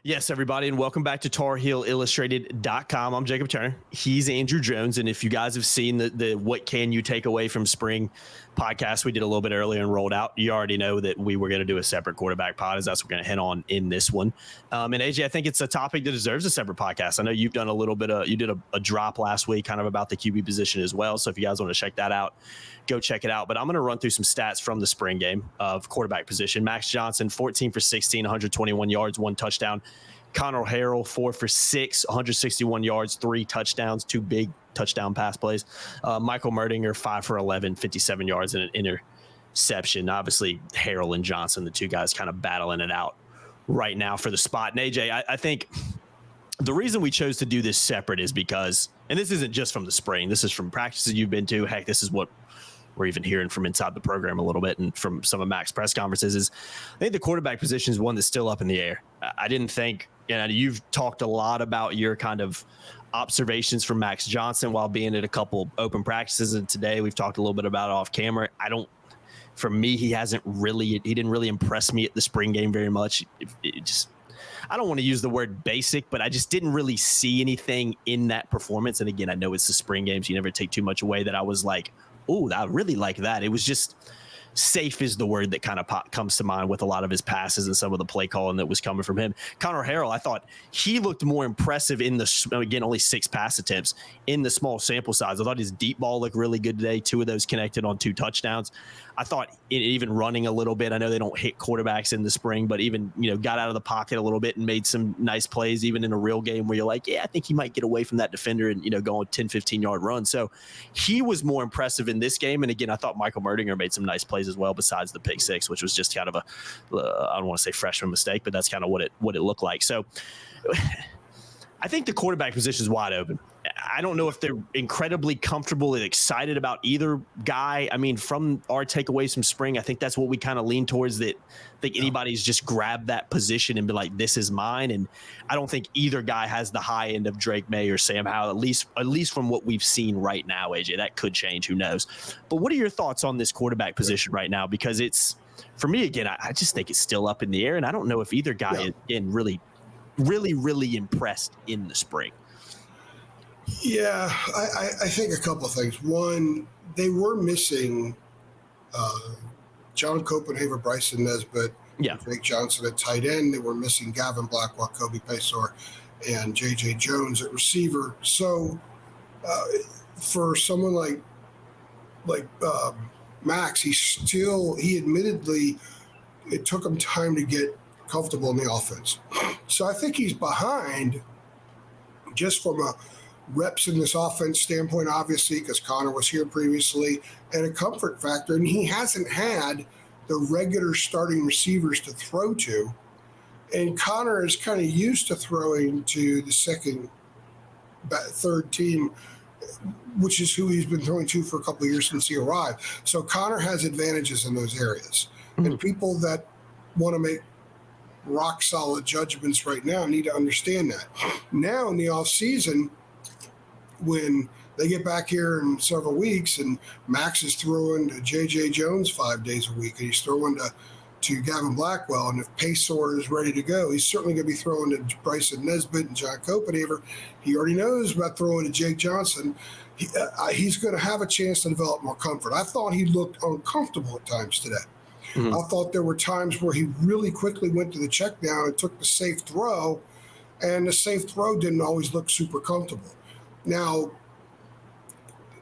Yes, everybody, and welcome back to TarHeelIllustrated.com. I'm Jacob Turner. He's Andrew Jones. And if you guys have seen the What Can You Take Away from Spring podcast we did a little bit earlier and rolled out, you already know that we were going to do a separate quarterback pod, as that's what we're going to hit on in this one. And AJ, I think it's a topic that deserves a separate podcast. I know you've done a little bit of, you did a drop last week kind of about the QB position as well. So if you guys want to check that out, go check it out. But I'm going to run through some stats from the spring game of quarterback position. Max Johnson, 14 for 16, 121 yards, 1 touchdown. Connor Harrell, 4 for 6, 161 yards, 3 touchdowns, 2 big touchdown pass plays. Michael Merdinger, 5 for 11, 57 yards and an interception. Obviously, Harrell and Johnson, the two guys kind of battling it out right now for the spot. And AJ, I think the reason we chose to do this separate is because, and this isn't just from the spring, this is from practices you've been to. Heck, this is what we're even hearing from inside the program a little bit and from some of Mac's press conferences, is I think the quarterback position is one that's still up in the air. I didn't think, you've talked a lot about your kind of observations from Max Johnson while being at a couple open practices. And today we've talked a little bit about it off camera. For me, he didn't really impress me at the spring game very much. I don't want to use the word basic, but I just didn't really see anything in that performance. And again, I know it's the spring games. You never take too much away that I was like, oh, I really like that. It was just safe is the word that kind of comes to mind with a lot of his passes and some of the play calling that was coming from him. Connor Harrell, I thought he looked more impressive in again, only 6 pass attempts in the small sample size. I thought his deep ball looked really good today. 2 of those connected on 2 touchdowns. I thought even running a little bit, I know they don't hit quarterbacks in the spring, but even, got out of the pocket a little bit and made some nice plays, even in a real game where you're like, yeah, I think he might get away from that defender and, go on 10, 15-yard run. So he was more impressive in this game. And again, I thought Michael Merdinger made some nice plays as well, besides the pick 6, which was just kind of I don't want to say freshman mistake, but that's kind of what it looked like. So I think the quarterback position is wide open. I don't know if they're incredibly comfortable and excited about either guy. I mean, from our takeaways from spring, I think that's what we kind of lean towards, that I think anybody's just grabbed that position and be like, this is mine. And I don't think either guy has the high end of Drake May or Sam Howell, at least from what we've seen right now, AJ. That could change, who knows. But what are your thoughts on this quarterback position right now? Because it's, for me, again, I just think it's still up in the air. And I don't know if either guy is really impressed in the spring. Yeah, I think a couple of things. One, they were missing John Copenhaver, Bryson Nesbitt, Jake Johnson at tight end. They were missing Gavin Blackwell, Kobe Pesor, and J.J. Jones at receiver. So for someone like Max, he admittedly, it took him time to get comfortable in the offense. So I think he's behind just from a reps in this offense standpoint, obviously, because Connor was here previously, and a comfort factor. And he hasn't had the regular starting receivers to throw to. And Connor is kind of used to throwing to the third team, which is who he's been throwing to for a couple of years since he arrived. So Connor has advantages in those areas. Mm-hmm. And people that want to make rock solid judgments right now need to understand that. Now in the off season, when they get back here in several weeks and Max is throwing to J.J. Jones 5 days a week, and he's throwing to Gavin Blackwell, and if Pesor is ready to go, he's certainly going to be throwing to Bryson Nesbitt and John Copenhaver. He already knows about throwing to Jake Johnson. He's going to have a chance to develop more comfort. I thought he looked uncomfortable at times today. Mm-hmm. I thought there were times where he really quickly went to the check down and took the safe throw, and the safe throw didn't always look super comfortable. Now,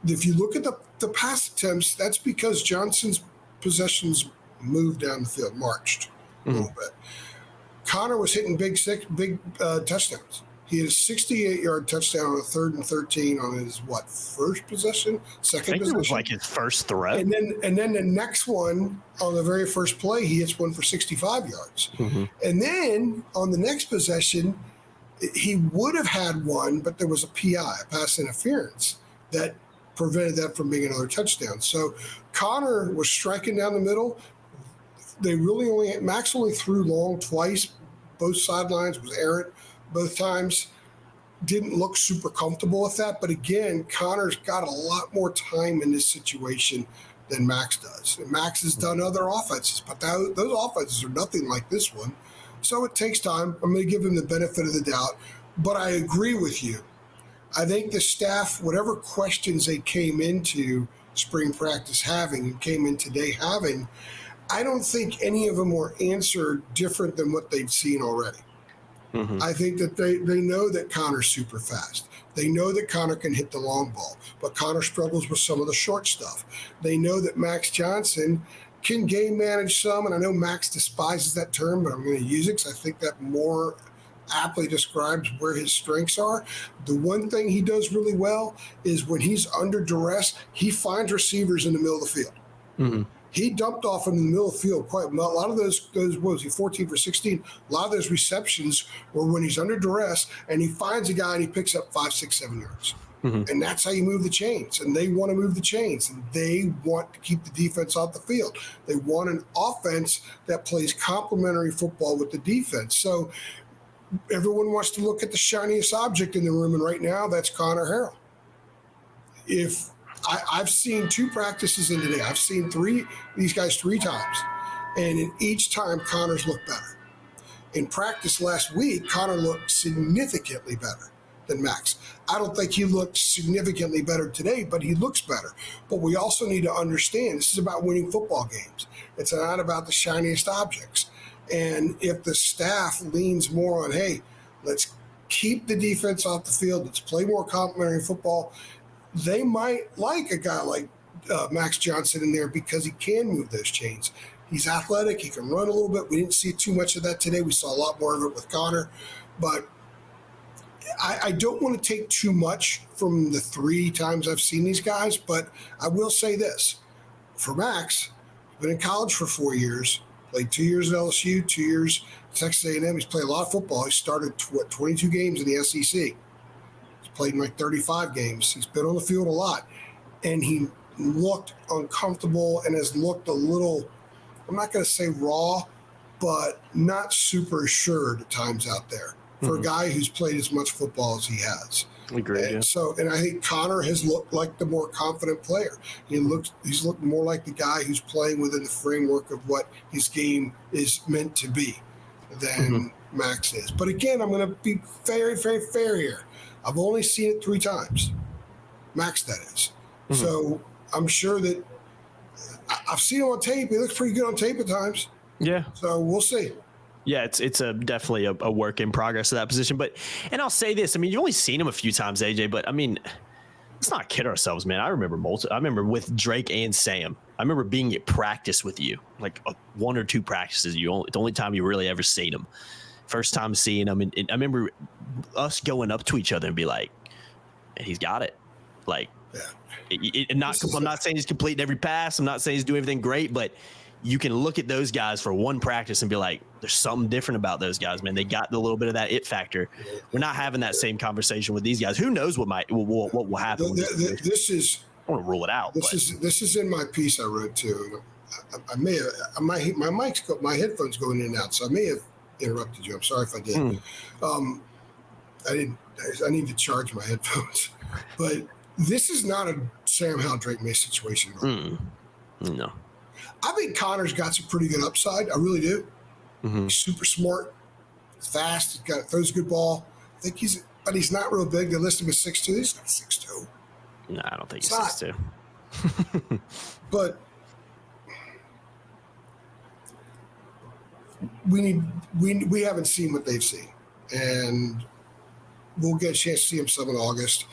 if you look at the pass attempts, that's because Johnson's possessions moved down the field, marched a little bit. Connor was hitting big touchdowns. He had a 68-yard touchdown on a 3rd and 13 on his, first possession? Second possession? It was like his first throw. And then the next one, on the very first play, he hits one for 65 yards. Mm-hmm. And then on the next possession, he would have had one, but there was a PI, a pass interference, that prevented that from being another touchdown. So Connor was striking down the middle. Max only threw long twice. Both sidelines, was errant both times. Didn't look super comfortable with that. But again, Connor's got a lot more time in this situation than Max does. And Max has done other offenses, but those offenses are nothing like this one. So it takes time. I'm going to give him the benefit of the doubt. But I agree with you. I think the staff, whatever questions they came into spring practice having and came in today having, I don't think any of them were answered different than what they've seen already. I think that they know that Connor's super fast. They know that Connor can hit the long ball, but Connor struggles with some of the short stuff. They know that Max Johnson can game manage some, and I know Max despises that term, but I'm going to use it because I think that more aptly describes where his strengths are. The one thing he does really well is when he's under duress, he finds receivers in the middle of the field. He dumped off in the middle of the field quite a lot of those what was he, 14 for 16? A lot of those receptions were when he's under duress and he finds a guy and he picks up 5, 6, 7 yards. And that's how you move the chains. And they want to move the chains. And they want to keep the defense off the field. They want an offense that plays complementary football with the defense. So everyone wants to look at the shiniest object in the room, and right now that's Connor Harrell. If I've seen 2 practices in today, I've seen these guys 3 times, and in each time Connor's looked better. In practice last week, Connor looked significantly better than Max. I don't think he looked significantly better today, but he looks better. But we also need to understand this is about winning football games. It's not about the shiniest objects. And if the staff leans more on, hey, let's keep the defense off the field, let's play more complementary football, they might like a guy like Max Johnson in there because he can move those chains. He's athletic. He can run a little bit. We didn't see too much of that today. We saw a lot more of it with Connor. But I don't want to take too much from the 3 times I've seen these guys, but I will say this. For Max, he's been in college for 4 years, played 2 years at LSU, 2 years at Texas A&M. He's played a lot of football. He started 22 games in the SEC. Played in like 35 games. He's been on the field a lot. And he looked uncomfortable and has looked a little, I'm not going to say raw, but not super assured at times out there for a guy who's played as much football as he has. Agreed. And I think Connor has looked like the more confident player. He's looked more like the guy who's playing within the framework of what his game is meant to be than Max is. But again, I'm going to be very, very fair here. I've only seen it 3 times. Max, that is. So I'm sure that I've seen him on tape. He looks pretty good on tape at times. Yeah. So we'll see. Yeah, it's definitely a work in progress at that position. And I'll say this. I mean, you've only seen him a few times, AJ, but I mean, let's not kid ourselves, man. I remember with Drake and Sam. I remember being at practice with you, like 1 or 2 practices. The only time you really ever seen him. First time seeing him, and I remember us going up to each other and be like, he's got it. Like, I'm not saying he's completing every pass. I'm not saying he's doing everything great, but you can look at those guys for 1 practice and be like, there's something different about those guys, man. They got the little bit of that it factor. We're not having that same conversation with these guys. Who knows what will happen? This is, I don't want to rule it out. This is in my piece I wrote too. I may have my headphones going in and out, so I may have interrupted you. I'm sorry if I did. I need to charge my headphones. But this is not a Sam Howell Drake May situation. No. I think Connor's got some pretty good upside. I really do. He's super smart, fast. Throws a good ball. I think but he's not real big. They list him as 6'2". He's not 6'2". No, I don't think he's 6'2". But we haven't seen what they've seen, and we'll get a chance to see him some in August.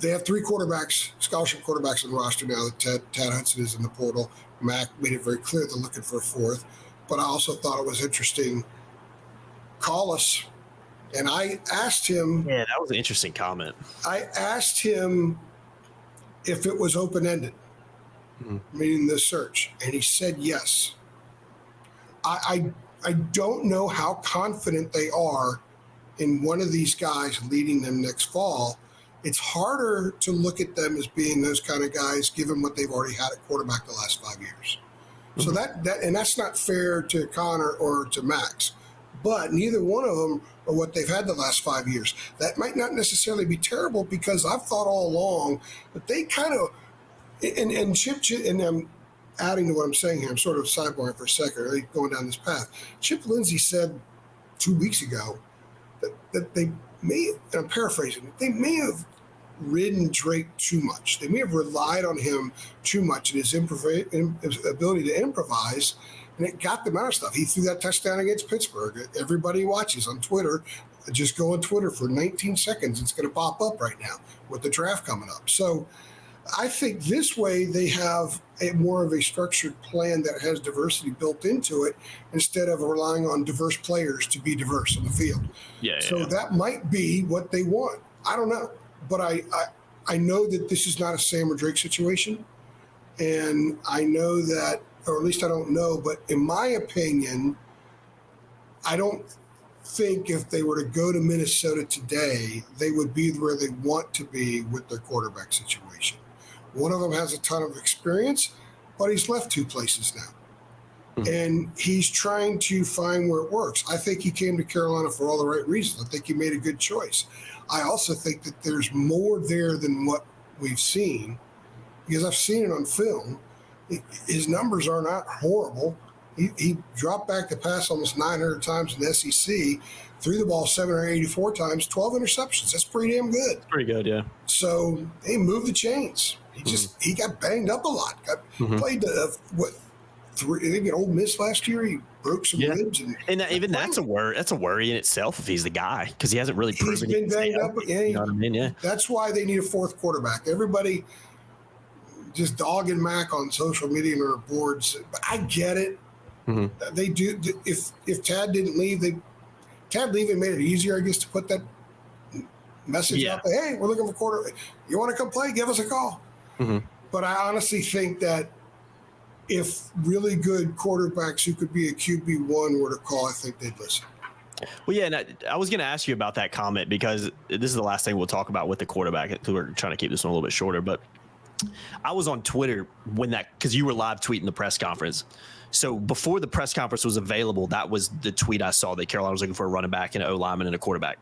They have 3 quarterbacks, scholarship quarterbacks on the roster now. Tad Hudson is in the portal. Mac made it very clear they're looking for a 4th. But I also thought it was interesting. Call us. And I asked him. Yeah, that was an interesting comment. I asked him if it was open-ended, meaning the search. And he said yes. I don't know how confident they are in one of these guys leading them next fall. It's harder to look at them as being those kind of guys, given what they've already had at quarterback the last 5 years. So that's not fair to Connor or to Max, but neither one of them are what they've had the last 5 years. That might not necessarily be terrible, because I've thought all along that they kind of, and Chip and adding to what I'm saying here, I'm sort of sideboarding for a second, or going down this path. Chip Lindsey said 2 weeks ago that they may, and I'm paraphrasing, they may have ridden Drake too much. They may have relied on him too much in his ability to improvise, and it got them out of stuff. He threw that touchdown against Pittsburgh. Everybody watches on Twitter. Just go on Twitter for 19 seconds. It's going to pop up right now with the draft coming up. So I think this way they have more of a structured plan that has diversity built into it instead of relying on diverse players to be diverse on the field. So that might be what they want. I don't know. But I know that this is not a Sam or Drake situation. And I know that, or at least I don't know, but in my opinion, I don't think if they were to go to Minnesota today, they would be where they want to be with their quarterback situation. One of them has a ton of experience, but he's left 2 places now. And he's trying to find where it works. I think he came to Carolina for all the right reasons. I think he made a good choice. I also think that there's more there than what we've seen, because I've seen it on film. His numbers are not horrible. He dropped back the pass almost 900 times in the SEC, threw the ball 784 times, 12 interceptions. That's pretty damn good. Pretty good, yeah. So he moved the chains. He got banged up a lot. Played I think at Ole Miss last year, he broke some ribs, and even that's a worry. That's a worry in itself if he's the guy, because he hasn't really proven he's been banged up. You know what I mean? Yeah. That's why they need a 4th quarterback. Everybody just dogging Mac on social media and their boards. But I get it. They do. If Tad didn't leave, Tad leaving made it easier, I guess, to put that message out there. Hey, we're looking for quarterback. You want to come play? Give us a call. But I honestly think that if really good quarterbacks who could be a QB1 were to call, I think they'd listen. Well, yeah, and I was going to ask you about that comment, because this is the last thing we'll talk about with the quarterback. We're trying to keep this one a little bit shorter, but I was on Twitter because you were live tweeting the press conference. So before the press conference was available, that was the tweet I saw, that Carolina was looking for a running back and an O lineman and a quarterback,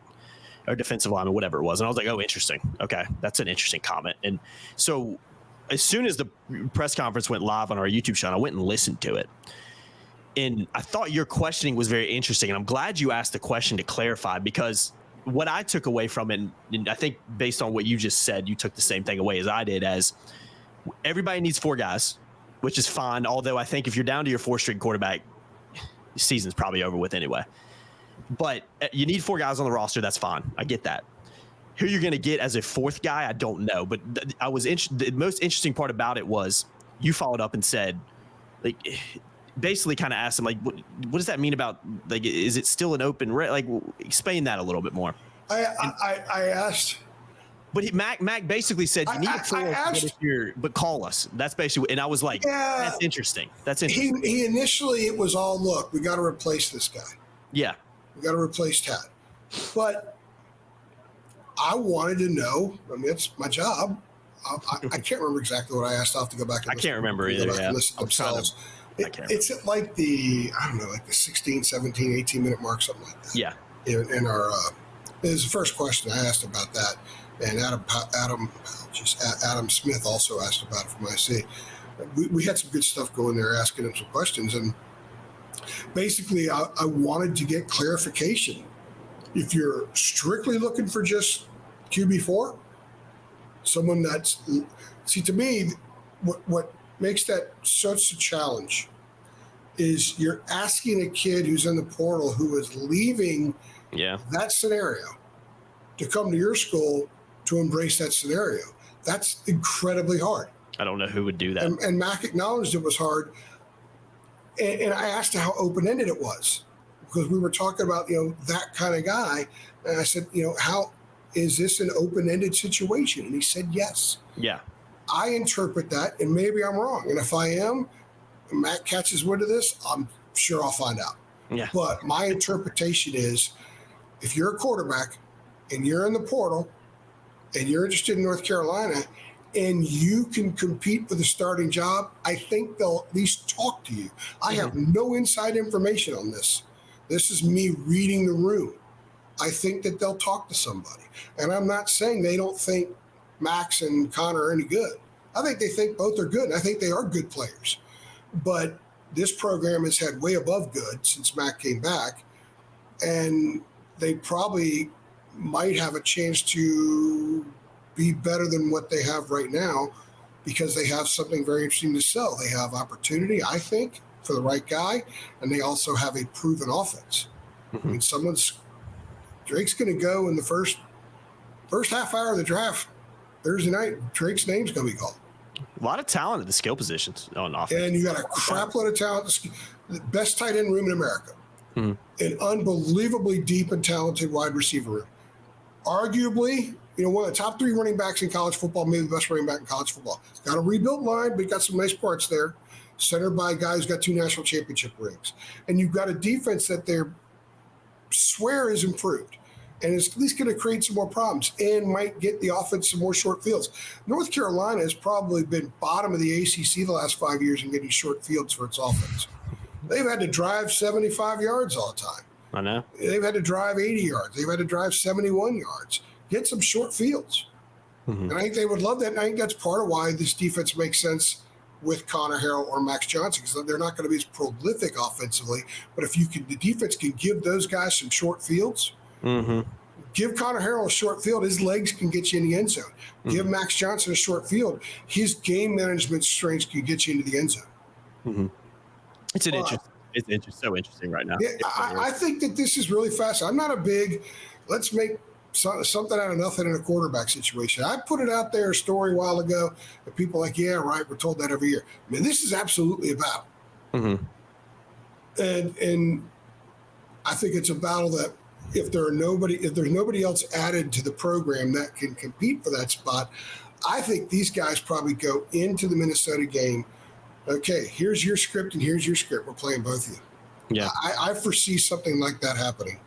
or defensive lineman, whatever it was. And I was like, oh, interesting. Okay, that's an interesting comment. And so as soon as the press conference went live on our YouTube channel, I went and listened to it. And I thought your questioning was very interesting. And I'm glad you asked the question to clarify, because what I took away from it, and I think based on what you just said, you took the same thing away as I did, as everybody needs 4 guys, which is fine. Although I think if you're down to your 4th-string quarterback, the season's probably over with anyway. But you need 4 guys on the roster. That's fine. I get that. Who you're going to get as a 4th guy, I don't know. But the most interesting part about it was you followed up and said, like, basically kind of asked him, like, what does that mean about, like, is it still an open, like, explain that a little bit more. I asked. But Mac basically said, you need a 4th, but call us. That's basically, and I was like, that's interesting. That's interesting. He initially, it was all, look, we got to replace this guy. Yeah. We got to replace Tad. But I wanted to know, I mean, it's my job. I can't remember exactly what I asked. I'll have to go back and I can't remember either. It's at like the 16, 17, 18-minute mark, something like that. Yeah. In our, it was the first question I asked about that. And Adam Smith also asked about it from IC. We had some good stuff going there, asking him some questions. And basically, I wanted to get clarification. If you're strictly looking for just QB4, someone that's, see, to me, what makes that such a challenge is you're asking a kid who's in the portal who is leaving that scenario to come to your school to embrace that scenario. That's incredibly hard. I don't know who would do that. And Mac acknowledged it was hard. And I asked how open-ended it was, because we were talking about, that kind of guy. And I said, how is this an open-ended situation? And he said, yes. Yeah. I interpret that, and maybe I'm wrong. And if I am, and Matt catches wind of this, I'm sure I'll find out. Yeah. But my interpretation is, if you're a quarterback and you're in the portal and you're interested in North Carolina and you can compete for the starting job, I think they'll at least talk to you. I have no inside information on this. This is me reading the room. I think that they'll talk to somebody. And I'm not saying they don't think Max and Connor are any good. I think they think both are good, and I think they are good players. but this program has had way above good since Mac came back, and they probably might have a chance to be better than what they have right now because they have something very interesting to sell. They have opportunity, I think, for the right guy, and they also have a proven offense. I mean, Drake's going to go in the first half hour of the draft Thursday night. Drake's name's going to be called. A lot of talent at the skill positions on offense. And you got a crap load of talent. The best tight end room in America. An unbelievably deep and talented wide receiver room. Arguably, one of the top 3 running backs in college football, maybe the best running back in college football. Got a rebuilt line, but got some nice parts there. Centered by a guy who's got 2 national championship rings. And you've got a defense that they swear is improved. And it's at least going to create some more problems and might get the offense some more short fields. North Carolina has probably been bottom of the ACC the last 5 years in getting short fields for its offense. They've had to drive 75 yards all the time. I know. They've had to drive 80 yards. They've had to drive 71 yards. Get some short fields. And I think they would love that. And I think that's part of why this defense makes sense with Connor Harrell or Max Johnson, because they're not going to be as prolific offensively. But if the defense can give those guys some short fields, give Connor Harrell a short field, his legs can get you in the end zone. Give Max Johnson a short field, his game management strengths can get you into the end zone. It's so interesting right now. Yeah, I think that this is really fast. I'm not a big, let's make something out of nothing in a quarterback situation. I put it out there, a story a while ago, and people are like, yeah, right, we're told that every year. I mean, this is absolutely a battle. And I think it's a battle that if there's nobody else added to the program that can compete for that spot, I think these guys probably go into the Minnesota game. Okay, here's your script and here's your script. We're playing both of you. Yeah, I foresee something like that happening.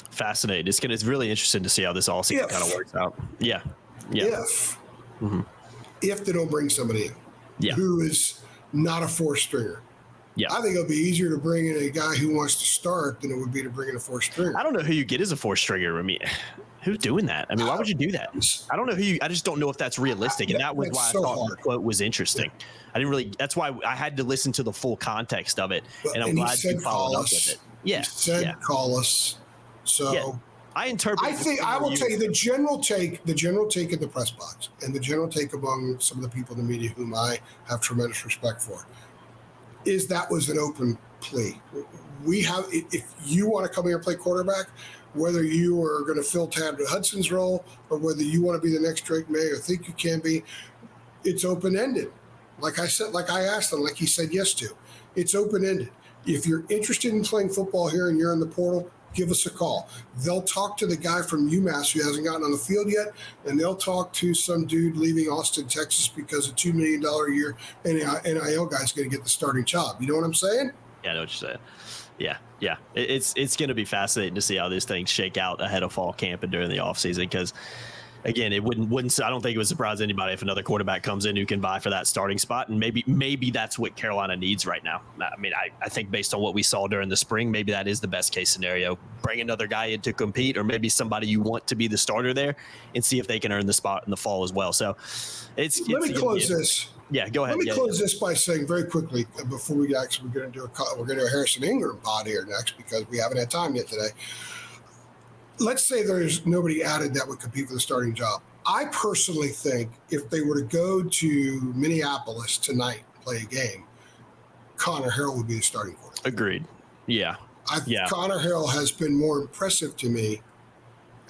Fascinating. It's really interesting to see how this all season kind of works out. Yeah. If they don't bring somebody in who is not a 4th-stringer. Yeah, I think it'll be easier to bring in a guy who wants to start than it would be to bring in a 4th-stringer. I don't know who you get as a 4th-stringer. I mean, who's doing that? I mean, why would you do that? I don't know I just don't know if that's realistic. And that was why I thought the quote was interesting. That's why I had to listen to the full context of it. And I'm glad you followed up with it. Yeah. He said call us. So I interpret. I will tell you the general take in the press box and the general take among some of the people in the media whom I have tremendous respect for is that was an open plea. We have, if you want to come here and play quarterback, whether you are going to fill Tad Hudson's role or whether you want to be the next Drake May or think you can be, it's open-ended. Like I said, like I asked him, like he said yes to. It's open-ended. If you're interested in playing football here and you're in the portal, give us a call. They'll talk to the guy from UMass who hasn't gotten on the field yet, and they'll talk to some dude leaving Austin, Texas because a $2 million a year NIL guy's going to get the starting job. You know what I'm saying? Yeah, I know what you're saying. Yeah. It's going to be fascinating to see how these things shake out ahead of fall camp and during the offseason because, again, it wouldn't. I don't think it would surprise anybody if another quarterback comes in who can vie for that starting spot, and maybe that's what Carolina needs right now. I mean, I think based on what we saw during the spring, maybe that is the best case scenario. Bring another guy in to compete, or maybe somebody you want to be the starter there, and see if they can earn the spot in the fall as well. So, let me close this. Yeah, go ahead. Let me close this by saying very quickly before we're going to do a Harrison Ingram pod here next because we haven't had time yet today. Let's say there's nobody added that would compete for the starting job. I personally think if they were to go to Minneapolis tonight and play a game, Connor Harrell would be the starting quarterback. Agreed. Yeah. Connor Harrell has been more impressive to me,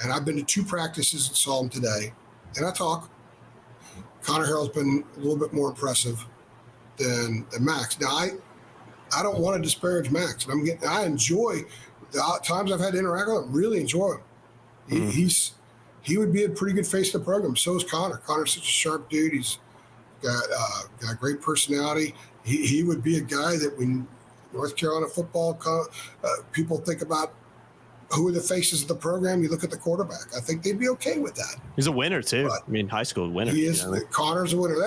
and I've been to 2 practices and saw him today, and I talk. Connor Harrell's been a little bit more impressive than Max. Now, I don't want to disparage Max, and I enjoy the times I've had to interact with him. Really enjoy him. He would be a pretty good face of the program. So is Connor. Connor's such a sharp dude. He's got great personality. He would be a guy that when North Carolina football people think about who are the faces of the program, you look at the quarterback. I think they'd be okay with that. He's a winner too. But I mean, high school winner. He is. Connor's a winner.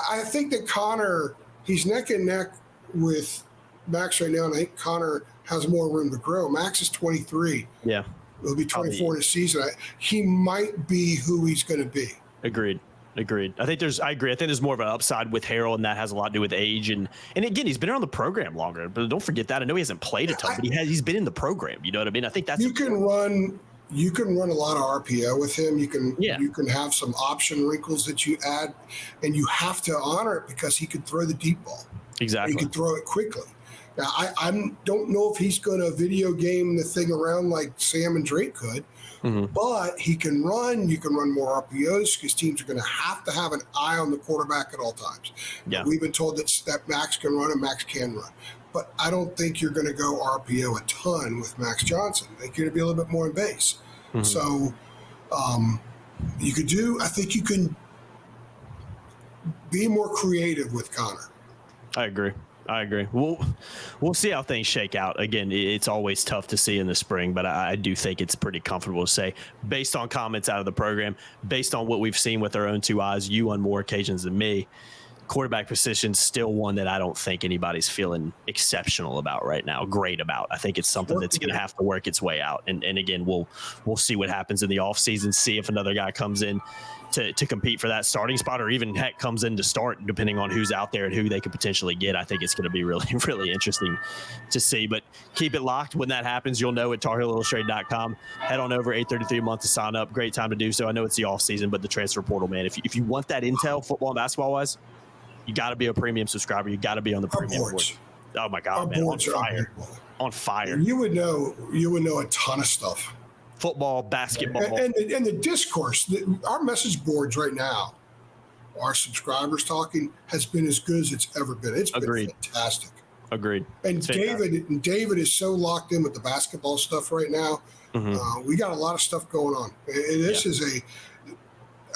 I think that Connor, he's neck and neck with Max right now, and I think Connor has more room to grow. Max is 23. Yeah. He'll be 24 this season. He might be who he's going to be. Agreed. Agreed. I agree. I think there's more of an upside with Harrell, and that has a lot to do with age. And again, he's been around the program longer, but don't forget that. I know he hasn't played a ton, but he's been in the program. You know what I mean? I think that's you can run a lot of RPO with him. You can have some option wrinkles that you add, and you have to honor it because he could throw the deep ball. Exactly. He could throw it quickly. Now, I don't know if he's going to video game the thing around like Sam and Drake could, but he can run. You can run more RPOs because teams are going to have an eye on the quarterback at all times. Yeah. We've been told that Max can run and Max can run. But I don't think you're going to go RPO a ton with Max Johnson. I think you're going to be a little bit more in base. So I think you can be more creative with Connor. I agree. We'll see how things shake out. Again, it's always tough to see in the spring, but I do think it's pretty comfortable to say, based on comments out of the program, based on what we've seen with our own two eyes, you on more occasions than me, quarterback position's still one that I don't think anybody's feeling exceptional about right now, great about. I think it's something that's going to have to work its way out. And again, we'll see what happens in the offseason, see if another guy comes in to compete for that starting spot, or even heck comes in to start, depending on who's out there and who they could potentially get. I think it's going to be really, really interesting to see. But keep it locked. When that happens, you'll know at TarHeelIllustrated.com. Head on over, $8.33 a month to sign up. Great time to do so. I know it's the off season, but the transfer portal, man, if you want that intel, football and basketball wise, you got to be a premium subscriber. You got to be on the premium board. Oh my God, man, on fire. On fire. You would know a ton of stuff. Football, basketball, and the discourse. Our message boards right now, our subscribers talking, has been as good as it's ever been. It's been fantastic. Agreed. And David is so locked in with the basketball stuff right now. We got a lot of stuff going on.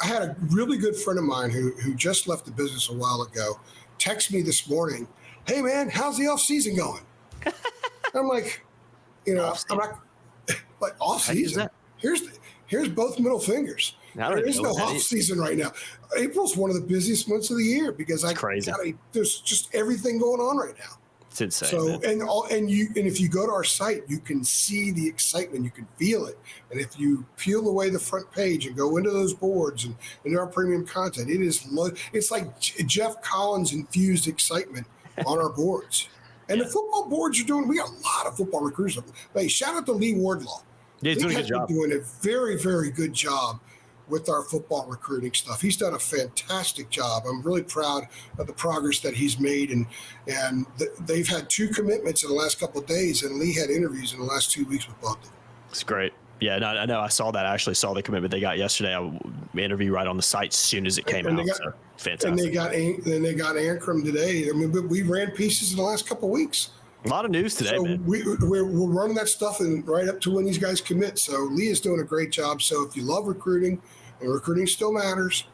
I had a really good friend of mine who just left the business a while ago text me this morning, "Hey man, how's the off season going?" I'm like, I'm not like off season. Here's both middle fingers. There is no off season right now. April's one of the busiest months of the year because there's just everything going on right now. It's insane. So and if you go to our site, you can see the excitement, you can feel it. And if you peel away the front page and go into those boards and into our premium content, it's like Jeff Collins infused excitement on our boards. And the football boards are we got a lot of football recruiters. Hey, shout out to Lee Wardlaw. Yeah, he's doing a good job. Doing a very, very good job with our football recruiting stuff. He's done a fantastic job. I'm really proud of the progress that he's made. And they've had 2 commitments in the last couple of days, and Lee had interviews in the last 2 weeks with both of them. It's great. Yeah, no, I know. I saw that. I actually saw the commitment they got yesterday. I interviewed right on the site as soon as it came out. So fantastic. And they got Ankrum today. I mean, but we ran pieces in the last couple of weeks. A lot of news today, so man. We're running that stuff right up to when these guys commit. So Lee is doing a great job. So if you love recruiting, and recruiting still matters,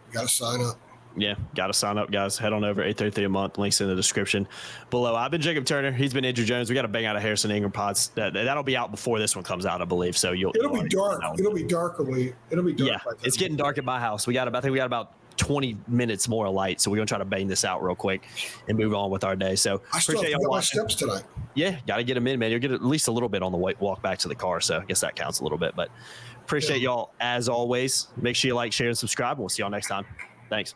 you got to sign up. Yeah, got to sign up, guys. Head on over, $8.33 a month. Links in the description below. I've been Jacob Turner. He's been Andrew Jones. We got to bang out a Harrison Ingram pods. That'll be out before this one comes out, I believe. So it'll be dark. It'll be dark. Yeah, it's getting dark at my house. I think we got about 20 minutes more of light, so we're gonna try to bang this out real quick and move on with our day. So I still have to get my steps tonight. Yeah, got to get them in, man. You'll get at least a little bit on the walk back to the car, so I guess that counts a little bit. But appreciate y'all as always. Make sure you like, share, and subscribe, and we'll see y'all next time. Thanks.